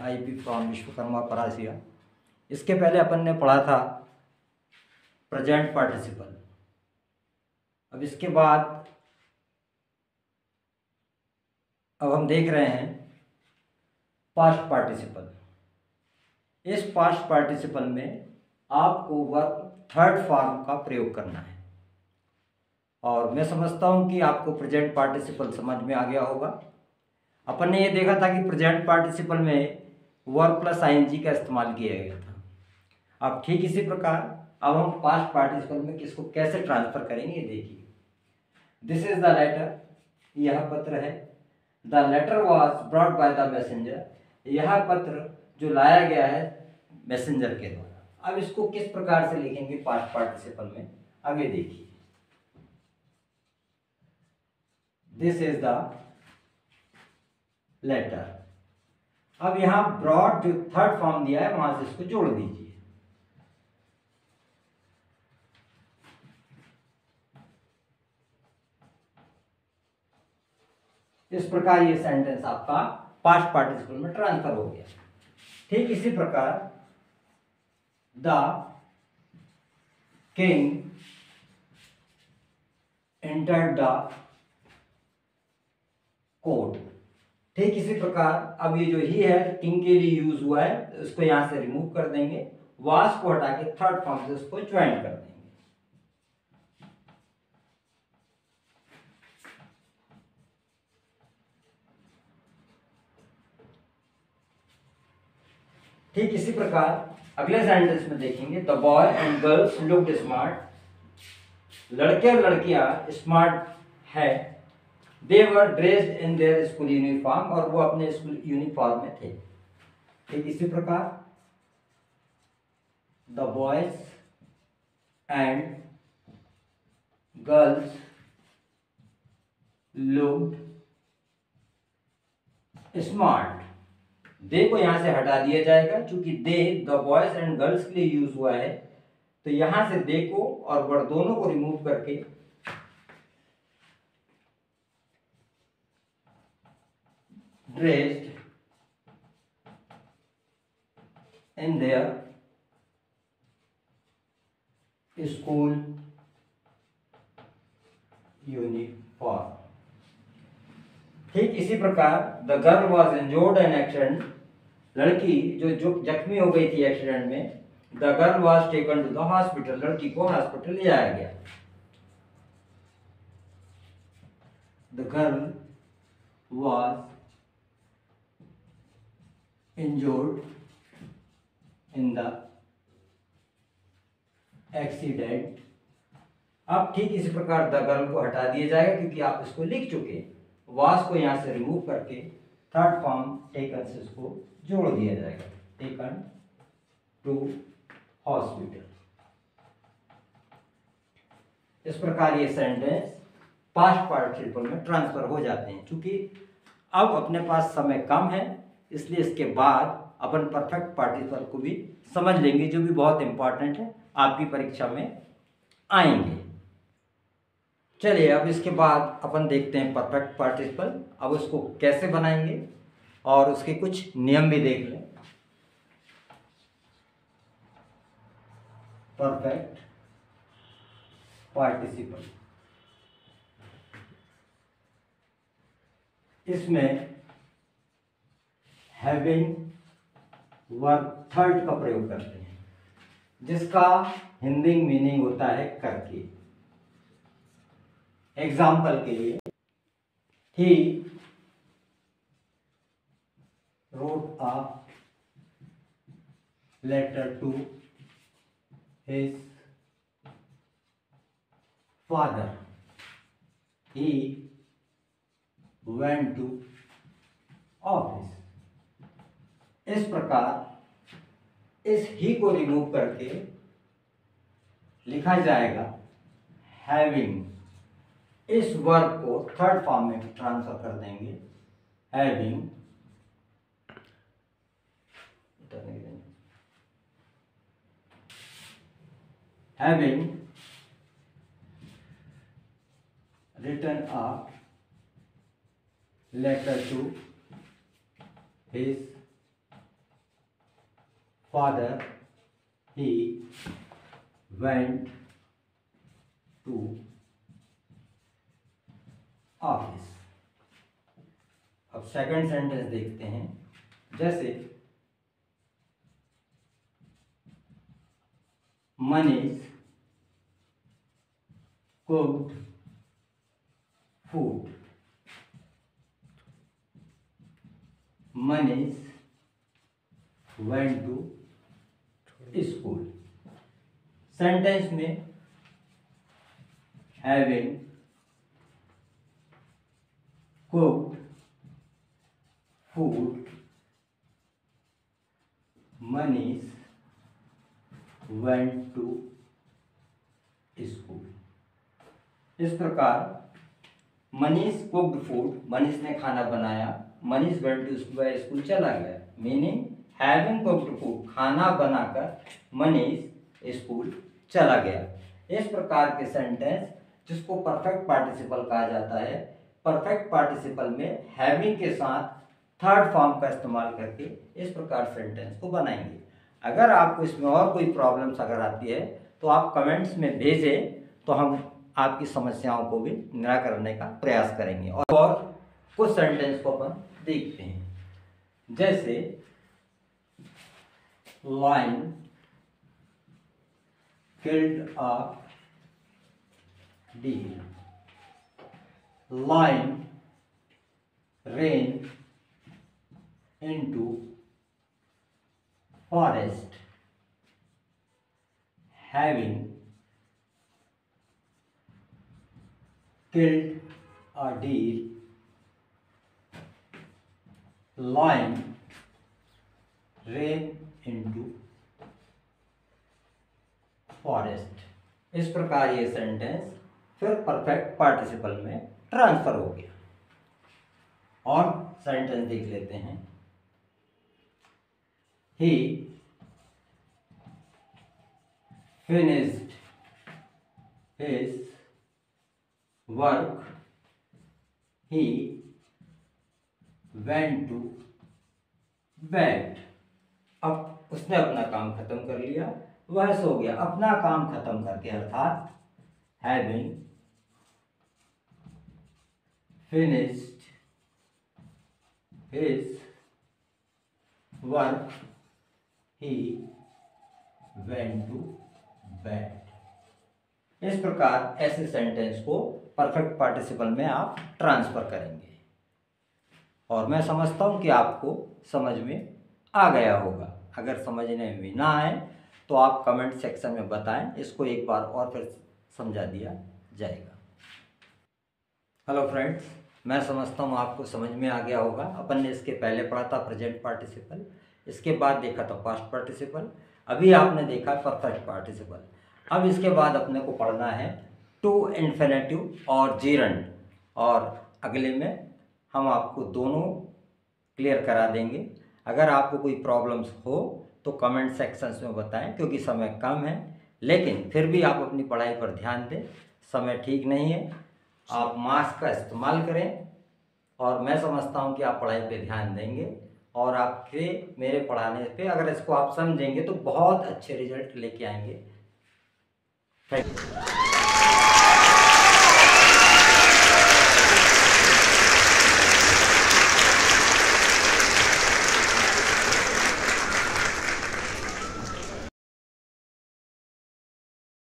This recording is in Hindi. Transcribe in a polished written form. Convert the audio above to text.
IP from Vishwakarma Parasia. इसके पहले अपन ने पढ़ा था प्रेजेंट पार्टिसिपल। अब इसके बाद अब हम देख रहे हैं पास्ट पार्टिसिपल। इस पास्ट पार्टिसिपल में आपको वर्ब थर्ड फॉर्म का प्रयोग करना है, और मैं समझता हूं कि आपको प्रेजेंट पार्टिसिपल समझ में आ गया होगा। अपन ने ये देखा था कि प्रेजेंट पार्टिसिपल में वर्ब प्लस ING का इस्तेमाल किया गया था। अब ठीक इसी प्रकार अब हम पास्ट पार्टिसिपल में किसको कैसे ट्रांसफर करेंगे, देखिए। दिस इज द लेटर, यह पत्र है। The letter was brought by the messenger, यह पत्र जो लाया गया है मैसेंजर के द्वारा। अब इसको किस प्रकार से लिखेंगे पास्ट पार्टिसिपल में, आगे देखिए। This is the letter. अब यहां ब्रॉट जो थर्ड फॉर्म दिया है वहां से इसको जोड़ दीजिए। इस प्रकार ये सेंटेंस आपका पास्ट पार्टिसिपल में ट्रांसफर हो गया। ठीक इसी प्रकार the king entered the court. ठीक इसी प्रकार अब ये जो ही है किंग के लिए यूज हुआ है, तो इसको यहां से रिमूव कर देंगे, वास को हटा के थर्ड फॉर्म से इसको ज्वाइन कर देंगे। ठीक इसी प्रकार अगले सेंटेंस में देखेंगे, the boy and girls looked smart. लड़के और लड़कियां स्मार्ट है। They were dressed in their school uniform, और वो अपने स्कूल यूनिफॉर्म में थे। ठीक इसी प्रकार the boys and girls looked smart. They को यहां से हटा दिया जाएगा, क्योंकि they the boys and girls के लिए यूज हुआ है, तो यहां से दे को और वर दोनों को रिमूव करके dressed in their school uniform. ठीक इसी प्रकार the girl was injured in accident. लड़की जो जख्मी हो गई थी एक्सीडेंट में, the girl was taken to the hospital. लड़की को हॉस्पिटल ले जाया गया। The girl was injured in the accident. अब ठीक इसी प्रकार द गर्ल को हटा दिया जाएगा, क्योंकि आप इसको लिख चुके हैं। वास को यहां से रिमूव करके थर्ड फॉर्म टेकन से इसको जोड़ दिया जाएगा, टेकन टू हॉस्पिटल। इस प्रकार ये सेंटेंस पास्ट पार्टिसिपल में ट्रांसफर हो जाते हैं। क्योंकि अब अपने पास समय कम है, इसलिए इसके बाद अपन परफेक्ट पार्टिसिपल को भी समझ लेंगे, जो भी बहुत इंपॉर्टेंट है, आपकी परीक्षा में आएंगे। चलिए अब इसके बाद अपन देखते हैं परफेक्ट पार्टिसिपल। अब उसको कैसे बनाएंगे और उसके कुछ नियम भी देख लें। परफेक्ट पार्टिसिपल, इसमें हैविंग वर्ब थर्ड का प्रयोग करते हैं, जिसका हिंदी मीनिंग होता है करके। एग्जाम्पल के लिए, ही wrote a letter to his father. He went to office. इस प्रकार इस ही को रिमूव करके लिखा जाएगा हैविंग। इस वर्ब को थर्ड फॉर्म में ट्रांसफर कर देंगे, having having written a letter to his father he went to office. अब सेकंड सेंटेंस देखते हैं। जैसे Manish cooked food. Manish went to school. Sentence में having cooked food, Manish went to school. इस प्रकार मनीष कुक्ड फूड, मनीष ने खाना बनाया, मनीष वेंट टू स्कूल चला गया। मीनिंग हैविंग कुक्ड फूड, खाना बनाकर मनीष स्कूल चला गया। इस प्रकार के सेंटेंस जिसको परफेक्ट पार्टिसिपल कहा जाता है, परफेक्ट पार्टिसिपल में हैविंग के साथ थर्ड फॉर्म का इस्तेमाल करके इस प्रकार सेंटेंस को बनाएंगे। अगर आपको इसमें और कोई प्रॉब्लम्स अगर आती है तो आप कमेंट्स में भेजें, तो हम आपकी समस्याओं को भी निराकरण करने का प्रयास करेंगे। और कुछ सेंटेंस को अपन देखते हैं। जैसे lion killed a deer, lion ran into forest, having killed a deer, lion ran into forest। इस प्रकार ये सेंटेंस फिर परफेक्ट पार्टिसिपल में ट्रांसफर हो गया। और सेंटेंस देख लेते हैं। He finished his work. He went to bed. अब उसने अपना काम खत्म कर लिया, वह सो गया। अपना काम खत्म करके अर्थात having finished his work, he went to bed। इस प्रकार ऐसे सेंटेंस को परफेक्ट पार्टिसिपल में आप ट्रांसफर करेंगे। और मैं समझता हूं कि आपको समझ में आ गया होगा। अगर समझने में ना आए तो आप कमेंट सेक्शन में बताएं, इसको एक बार और फिर समझा दिया जाएगा। हेलो फ्रेंड्स, मैं समझता हूँ आपको समझ में आ गया होगा। अपन ने इसके पहले पढ़ा था प्रेजेंट पार्टिसिपल, इसके बाद देखा था पास्ट पार्टिसिपल, अभी आपने देखा परफेक्ट पार्टिसिपल। अब इसके बाद अपने को पढ़ना है टू इन्फिनेटिव और जीरंड, और अगले में हम आपको दोनों क्लियर करा देंगे। अगर आपको कोई प्रॉब्लम्स हो तो कमेंट सेक्शंस में बताएं, क्योंकि समय कम है, लेकिन फिर भी आप अपनी पढ़ाई पर ध्यान दें। समय ठीक नहीं है, आप मास्क का इस्तेमाल करें, और मैं समझता हूं कि आप पढ़ाई पे ध्यान देंगे, और आपके मेरे पढ़ाने पे अगर इसको आप समझेंगे तो बहुत अच्छे रिजल्ट लेके आएंगे। Thank you.